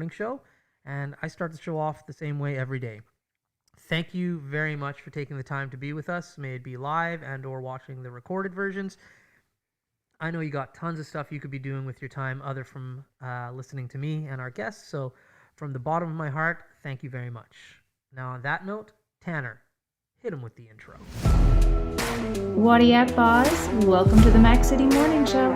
morning show, and I start the show off the same way every day. Thank you very much for taking the time to be with us, may it be live and or watching the recorded versions. I know you got tons of stuff you could be doing with your time other from listening to me and our guests, so from the bottom of my heart, thank you very much. Now on that note, Tanner, hit him with the intro. Whatty up, boss? Welcome to the Mac City Morning Show.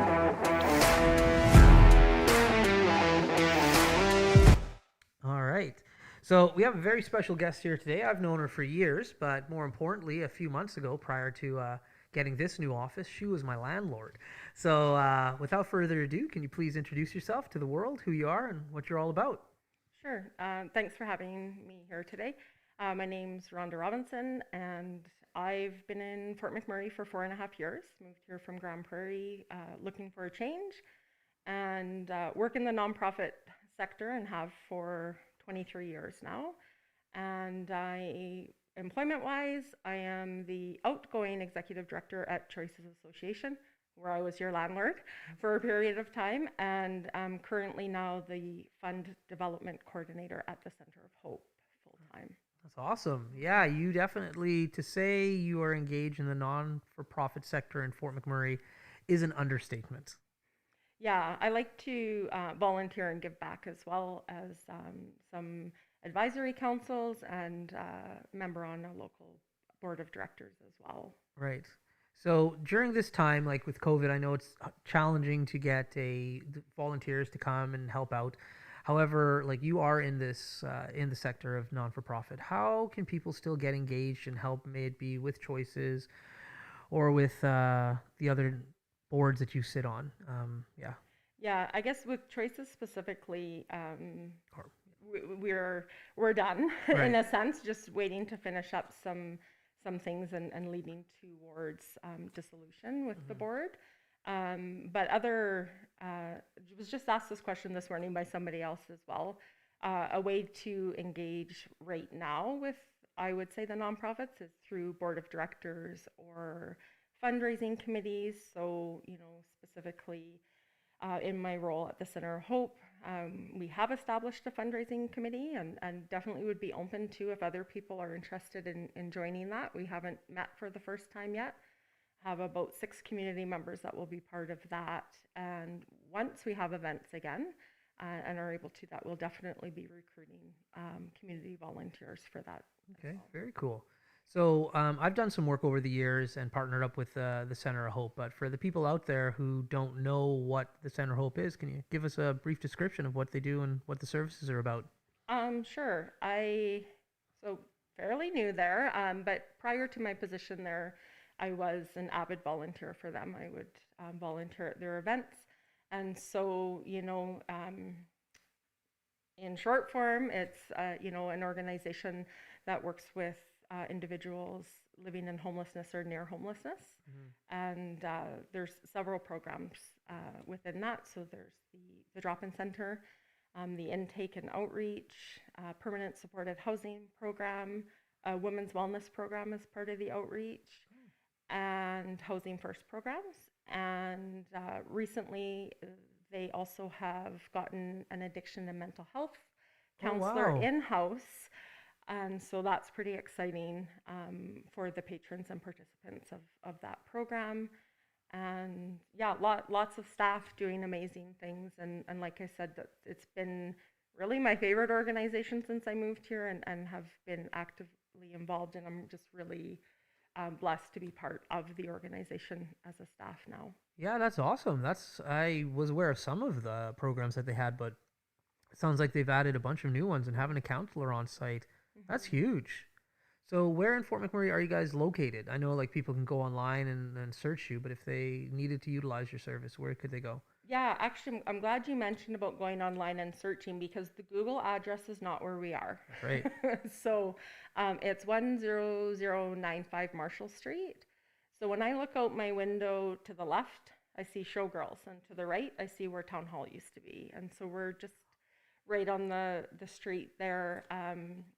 All right. So we have a very special guest here today. I've known her for years, but more importantly, a few months ago, prior to getting this new office, she was my landlord. So without further ado, can you please introduce yourself to the world, who you are, and what you're all about? Sure. Thanks for having me here today. My name's Rhonda Robinson, and I've been in Fort McMurray for 4.5 years. Moved here from Grand Prairie, looking for a change, and work in the nonprofit sector and have for 23 years now. And employment-wise, I am the outgoing executive director at Choices Association, where I was your landlord for a period of time, and I'm currently now the fund development coordinator at the Center of Hope full-time. That's awesome. Yeah, you definitely, to say you are engaged in the non-for-profit sector in Fort McMurray is an understatement. Yeah, I like to volunteer and give back, as well as some advisory councils and member on a local board of directors as well. Right. So during this time, like with COVID, I know it's challenging to get volunteers to come and help out. However, like you are in this in the sector of non-for-profit, how can people still get engaged and help? May it be with Choices or with the other boards that you sit on. Yeah, I guess with Choices specifically, we're done right. in a sense, just waiting to finish up some things and leading towards dissolution with the board. But was just asked this question this morning by somebody else as well. A way to engage right now with, I would say, the nonprofits is through board of directors or fundraising committees. So, specifically in my role at the Center of Hope, we have established a fundraising committee and definitely would be open to if other people are interested in joining that. We haven't met for the first time yet. Have about 6 community members that will be part of that. And once we have events again and are able to, that we'll definitely be recruiting community volunteers for that. Okay, very cool. So I've done some work over the years and partnered up with the Center of Hope. But for the people out there who don't know what the Center of Hope is, can you give us a brief description of what they do and what the services are about? Sure. So fairly new there, but prior to my position there, I was an avid volunteer for them. I would volunteer at their events. And so, in short form, it's, an organization that works with individuals living in homelessness or near homelessness. And there's several programs within that. So there's the drop-in center, the intake and outreach, permanent supported housing program, a women's wellness program as part of the outreach, and Housing First programs. And recently, they also have gotten an addiction and mental health counselor in-house. And so that's pretty exciting for the patrons and participants of that program. And yeah, lots of staff doing amazing things. And like I said, that it's been really my favorite organization since I moved here and have been actively involved. And I'm just really blessed to be part of the organization as a staff now. Yeah, that's awesome. I was aware of some of the programs that they had, but it sounds like they've added a bunch of new ones and having a counselor on site. That's huge. So where in Fort McMurray are you guys located? I know like people can go online and search you, but if they needed to utilize your service, where could they go? Yeah, actually, I'm glad you mentioned about going online and searching, because the Google address is not where we are. Right. So it's 10095 Marshall Street. So when I look out my window to the left, I see Showgirls, and to the right, I see where Town Hall used to be. And so we're just right on the street there.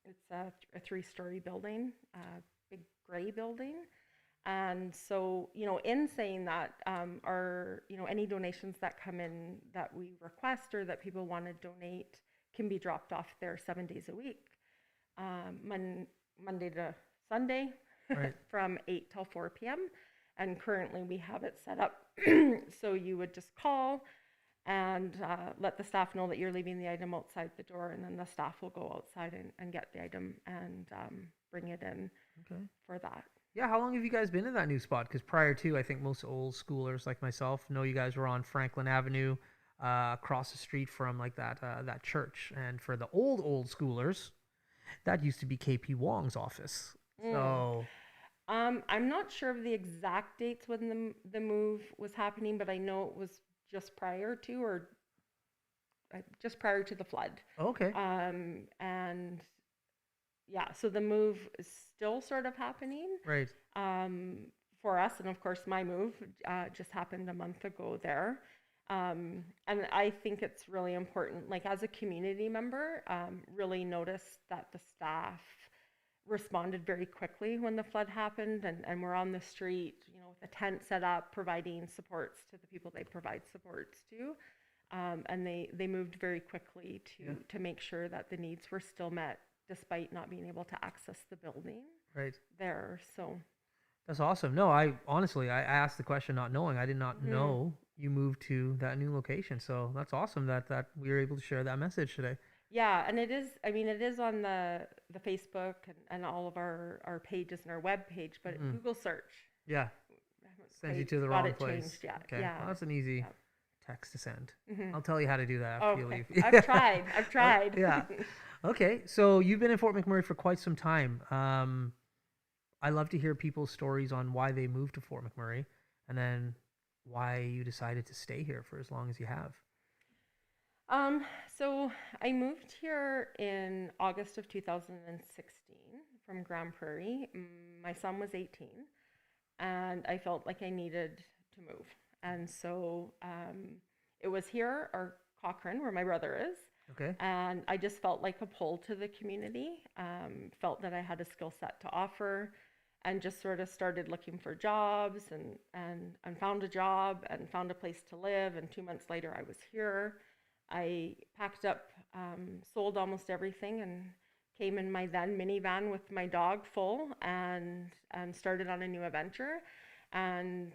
It's a 3-story building, big gray building. And so, in saying that, any donations that come in that we request or that people want to donate can be dropped off there 7 days a week, Monday to Sunday, Right. from 8 till 4 p.m. And currently we have it set up so you would just call and let the staff know that you're leaving the item outside the door, and then the staff will go outside and get the item and bring it in Okay. for that. Yeah, how long have you guys been in that new spot? Because prior to, I think most old schoolers like myself know you guys were on Franklin Avenue, across the street from like that church. And for the old schoolers, that used to be KP Wong's office. So I'm not sure of the exact dates when the move was happening, but I know it was just prior to the flood. okay, And yeah, so the move is still sort of happening right, for us. And of course, my move just happened a month ago there. And I think it's really important, like as a community member, really noticed that the staff responded very quickly when the flood happened, and we're on the street, with a tent set up, providing supports to the people they provide supports to. And they moved very quickly to make sure that the needs were still met despite not being able to access the building right. there. So That's awesome. No, I honestly, I asked the question not knowing. I did not know you moved to that new location. So that's awesome that we were able to share that message today. yeah, and it is, I mean, it is on the Facebook and all of our pages and our web page, but Google search. Yeah, I haven't sends you quite to the got wrong it place. changed yet. Okay, Yeah. well, that's an easy Yeah. text to send. Mhm. I'll tell you how to do that after you Okay. leave. I've tried. I've tried. Yeah. Okay, so you've been in Fort McMurray for quite some time. I love to hear people's stories on why they moved to Fort McMurray, and then why you decided to stay here for as long as you have. So I moved here in August of 2016 from Grand Prairie. My son was 18, and I felt like I needed to move. And so it was here, or Cochrane, where my brother is. Okay. And I just felt like a pull to the community, felt that I had a skill set to offer, and just sort of started looking for jobs and found a job and found a place to live. And 2 months later, I was here. I packed up, sold almost everything, and came in my then minivan with my dog full, and started on a new adventure. And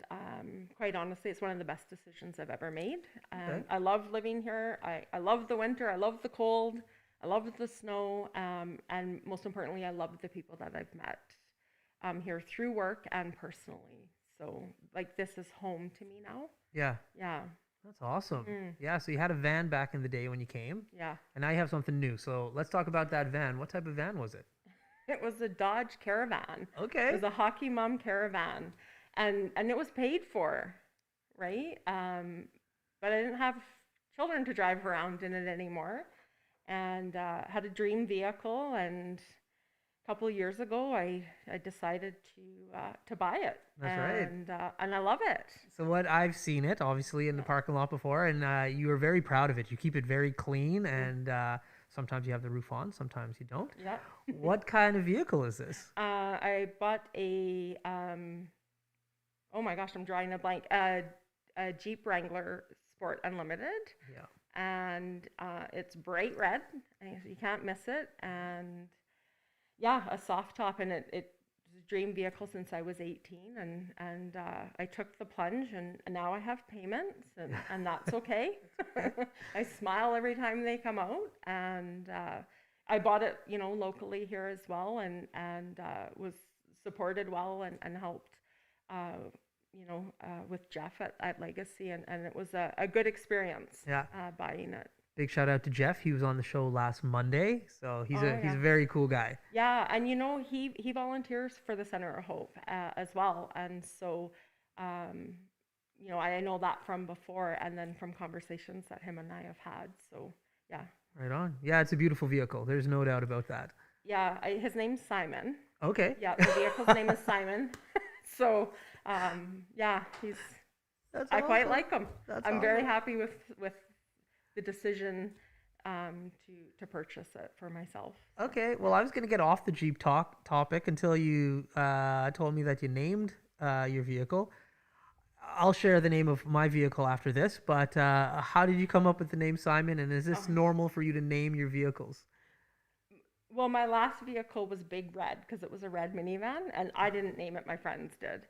quite honestly, it's one of the best decisions I've ever made. Okay. I love living here. I love the winter. I love the cold. I love the snow. And most importantly, I love the people that I've met here through work and personally. So like, this is home to me now. Yeah. Yeah. That's awesome. Yeah, so you had a van back in the day when you came, Yeah. and now you have something new. So let's talk about that van. What type of van was it? It was a Dodge Caravan. It Okay. was a Hockey Mom Caravan. And it was paid for, right? But I didn't have children to drive around in it anymore, and had a dream vehicle. And a couple of years ago, I decided to buy it. That's right. And I love it. So what I've seen it obviously in the parking lot before, and you are very proud of it. You keep it very clean, and sometimes you have the roof on, sometimes you don't. Yeah. What kind of vehicle is this? I bought a oh my gosh, I'm drawing a blank. A Jeep Wrangler Sport Unlimited. Yeah. And it's bright red, and you can't miss it. And yeah, a soft top, and it's a dream vehicle since I was 18, and I took the plunge, and now I have payments, and that's okay. I smile every time they come out, and I bought it, locally here as well, and was supported well, and helped, with Jeff at Legacy, and it was a good experience. Yeah. Buying it. Big shout out to Jeff. He was on the show last Monday, so he's Oh, he's yeah. a very cool guy. Yeah, and he volunteers for the Center of Hope as well, and so I know that from before, and then from conversations that him and I have had. So yeah, Right on. Yeah, it's a beautiful vehicle. There's no doubt about that. yeah. His name's Simon. Okay. Yeah, the vehicle's name is Simon. So yeah, I quite like him. That's I'm very awesome. happy with the decision to purchase it for myself. Okay, well, I was going to get off the Jeep topic until you told me that you named your vehicle. I'll share the name of my vehicle after this, but how did you come up with the name Simon? And is this normal for you to name your vehicles? Well, my last vehicle was Big Red because it was a red minivan, and I didn't name it, my friends did.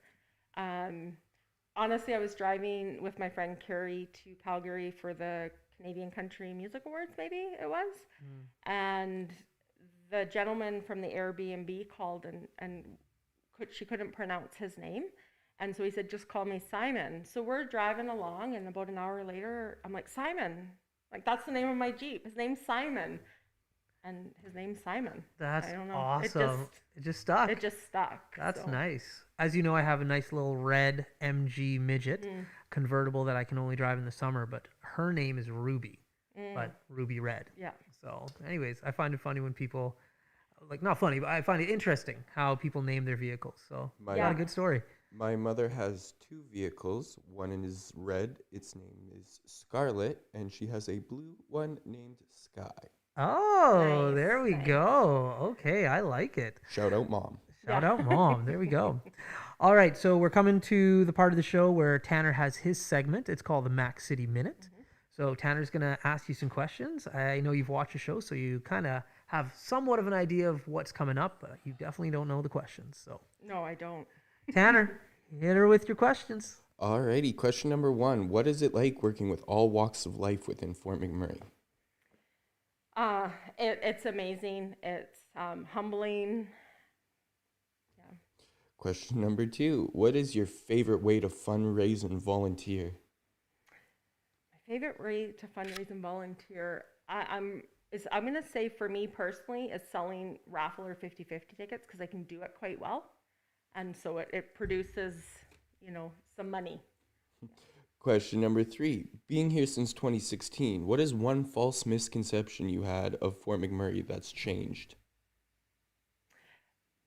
Um, Honestly, I was driving with my friend Carrie to Calgary for the Canadian Country Music Awards, maybe it was. And the gentleman from the Airbnb called and she couldn't pronounce his name. And so he said, just call me Simon. So we're driving along, and about an hour later, I'm like, Simon. Like, that's the name of my Jeep. His name's Simon. And his name's Simon. That's I don't know. awesome. It just stuck. It just stuck. That's so. nice. As you know, I have a nice little red MG midget convertible that I can only drive in the summer, but her name is Ruby, but Ruby Red. Yeah. So, anyways, I find it funny when people, like, not funny, but I find it interesting how people name their vehicles. So, a good story. My mother has 2 vehicles. One is red. Its name is Scarlet, and she has a blue one named Sky. Oh, Nice, there we go. Okay, I like it. Shout out, Mom. Shout out, Mom. There we go. All right, so we're coming to the part of the show where Tanner has his segment. It's called the Mac City Minute. So Tanner's going to ask you some questions. I know you've watched the show, so you kind of have somewhat of an idea of what's coming up, but you definitely don't know the questions. So No, I don't. Tanner, hit her with your questions. Alrighty, question number 1. What is it like working with all walks of life within Fort McMurray? It's amazing. It's humbling. Yeah. Question number 2. What is your favorite way to fundraise and volunteer? My favorite way to fundraise and volunteer, I'm going to say for me personally is selling raffle or 50-50 tickets because I can do it quite well. And so it produces, some money. Question number 3. Being here since 2016, what is one false misconception you had of Fort McMurray that's changed?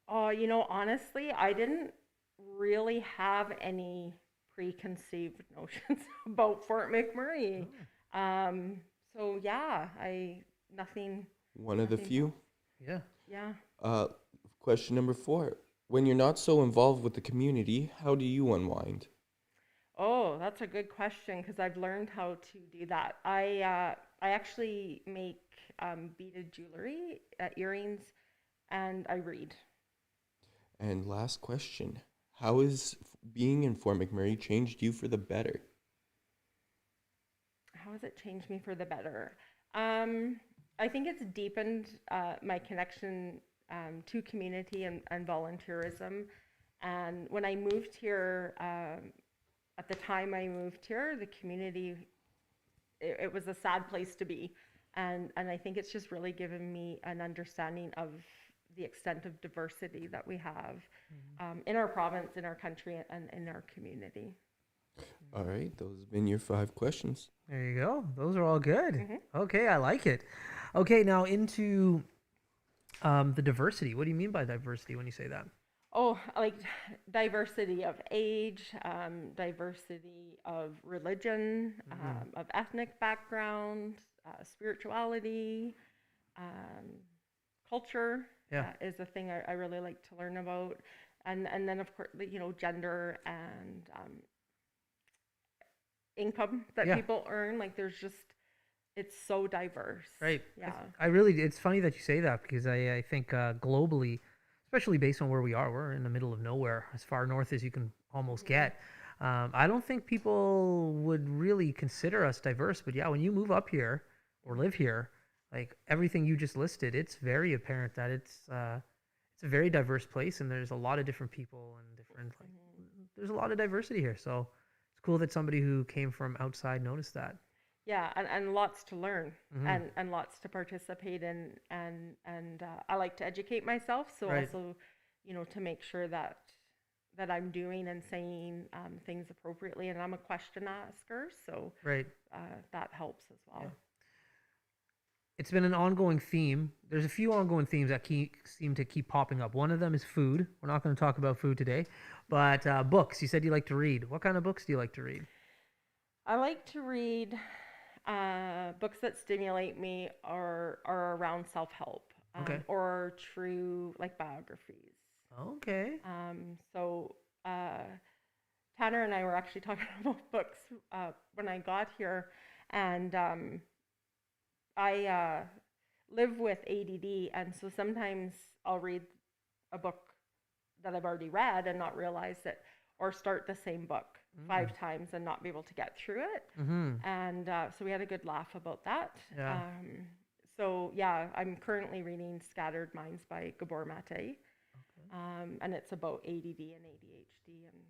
Honestly, I didn't really have any preconceived notions about Fort McMurray. So yeah, nothing. One of the few? Yeah. Yeah. Question number 4. When you're not so involved with the community, how do you unwind? Oh, that's a good question because I've learned how to do that. I actually make beaded jewelry, earrings, and I read. And last question. How has being in Fort McMurray changed you for the better? How has it changed me for the better? I think it's deepened my connection to community and volunteerism. And when I moved here, at the time I moved here, the community, it was a sad place to be. And I think it's just really given me an understanding of the extent of diversity that we have in our province, in our country, and in our community. All right, those have been your 5 questions. There you go. Those are all good. Okay, I like it. Okay, now into the diversity. What do you mean by diversity when you say that? Oh, like diversity of age, diversity of religion, of ethnic background, spirituality, culture is a thing I really like to learn about. And then, of course, gender and income that people earn. Like, it's so diverse. Right. Yeah. It's funny that you say that because I think globally, especially based on where we are, we're in the middle of nowhere, as far north as you can almost get. I don't think people would really consider us diverse, but yeah, when you move up here or live here, like everything you just listed, it's very apparent that it's a very diverse place, and there's a lot of different people and different there's a lot of diversity here. So it's cool that somebody who came from outside noticed that. Yeah, and lots to learn and lots to participate in, and I like to educate myself, so also, to make sure that I'm doing and saying things appropriately, and I'm a question asker, so that helps as well. Yeah. It's been an ongoing theme. There's a few ongoing themes that seem to keep popping up. One of them is food. We're not going to talk about food today, but books. You said you like to read. What kind of books do you like to read? I like to read books that stimulate me are around self-help or true biographies. Okay. So Tanner and I were actually talking about books when I got here, and I live with ADD, and so sometimes I'll read a book that I've already read and not realize it, or start the same book 5 times and not be able to get through it. And so we had a good laugh about that. Yeah. So yeah, I'm currently reading Scattered Minds by Gabor Mate. And it's about ADD and ADHD, and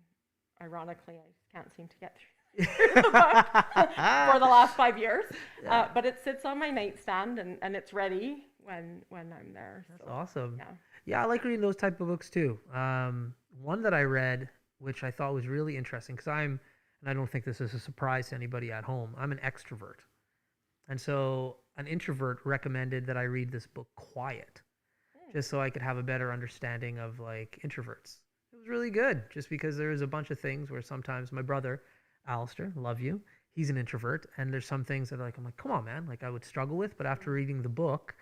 ironically, I just can't seem to get through the book for the last 5 years. Yeah. But it sits on my nightstand, and it's ready when I'm there. That's so, awesome. Yeah. Yeah, I like reading those type of books too. One that I read, which I thought was really interesting, because and I don't think this is a surprise to anybody at home, I'm an extrovert. And so an introvert recommended that I read this book, Quiet, just so I could have a better understanding of like introverts. It was really good, just because there is a bunch of things where sometimes my brother, Alistair, love you, he's an introvert, and there's some things that I'm like, come on, man, like I would struggle with, but after reading the book,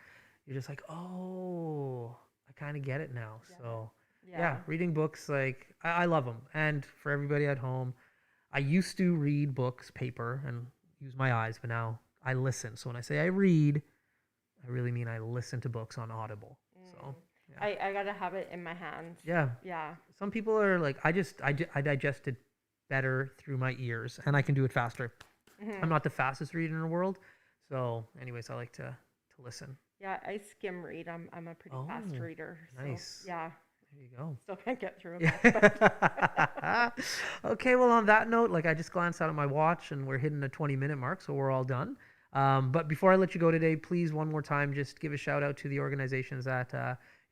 you're just like, oh, I kind of get it now. Yeah. So yeah, reading books, like I love them. And for everybody at home, I used to read books paper and use my eyes, but now I listen. So when I say I read, I really mean I listen to books on Audible. So yeah. I gotta have it in my hands. Yeah. Yeah. Some people are like, I digest it better through my ears, and I can do it faster. I'm not the fastest reader in the world. So anyways, I like to listen. Yeah, I skim read. I'm a pretty fast reader. So, Nice. yeah. There you go. Still can't get through it. Okay, well, on that note, like I just glanced out at my watch and we're hitting the 20-minute mark, so we're all done. But before I let you go today, please, one more time, just give a shout out to the organizations that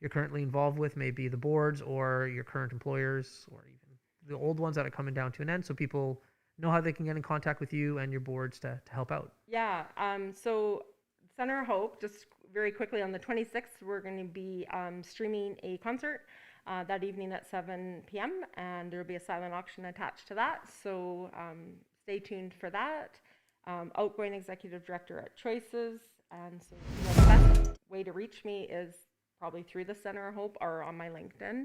you're currently involved with, maybe the boards or your current employers, or even the old ones that are coming down to an end, so people know how they can get in contact with you and your boards to help out. Yeah. So Center of Hope, just very quickly, on the 26th, we're going to be streaming a concert that evening at 7 p.m. and there'll be a silent auction attached to that. So stay tuned for that. Outgoing executive director at Choices, and so the best way to reach me is probably through the Center of Hope or on my LinkedIn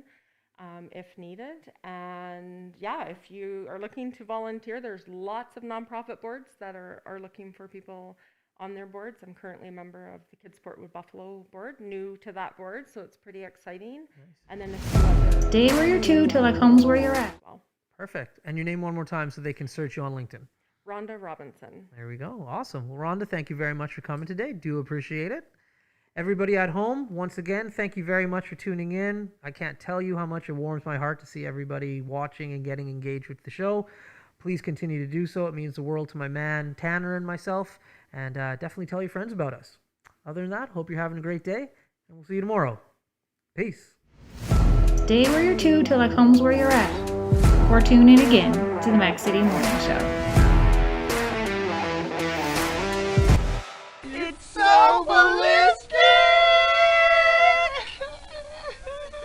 if needed. And yeah, if you are looking to volunteer, there's lots of nonprofit boards that are looking for people on their boards. I'm currently a member of the Kids Sport with Buffalo board, new to that board, so it's pretty exciting. Nice. And then Stay where you're to till it comes where you're at. Well, Perfect. And your name one more time so they can search you on LinkedIn. Rhonda Robinson. There we go. Awesome. Well, Rhonda, thank you very much for coming today. Do appreciate it. Everybody at home, once again, thank you very much for tuning in. I can't tell you how much it warms my heart to see everybody watching and getting engaged with the show. Please continue to do so. It means the world to my man, Tanner, and myself. And definitely tell your friends about us. Other than that, hope you're having a great day, and we'll see you tomorrow. Peace. Stay where you're to till it comes where you're at. Or tune in again to the Mac City Morning Show. It's so believable.